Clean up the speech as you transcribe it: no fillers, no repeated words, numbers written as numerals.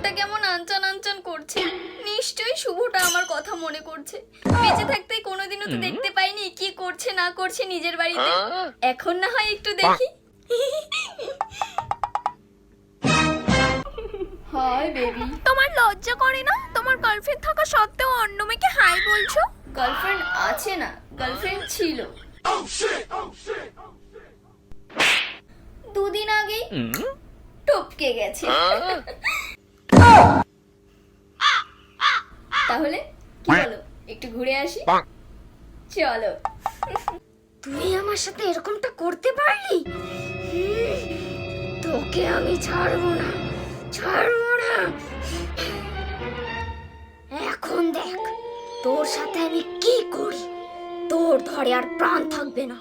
মনটা কেমন আনচান আনচান করছে। নিশ্চয়ই শুভটা আমার কথা মনে করছে। বেঁচে থাকতে কোনোদিনও তো দেখতে পাইনি কি করছে না করছে নিজের বাড়িতে। এখন না হয় একটু দেখি। হাই বেবি, তোমার লজ্জা করে না? তোমার গার্লফ্রেন্ড থাকা সত্ত্বেও অন্য মেয়েকে হাই বলছো। গার্লফ্রেন্ড আছে না, গার্লফ্রেন্ড ছিল। দুদিন আগেই টপকে গেছে। তাহলে কি বলো, একটু ঘুরে আসি? চলো। তুই আমার সাথে এরকমটা করতে পারলি? তোকে আমি ছাড়বো না, ছাড়বো না। এখন দেখ তোর সাথে আমি কি করি। তোর ধরে আর প্রাণ থাকবে না।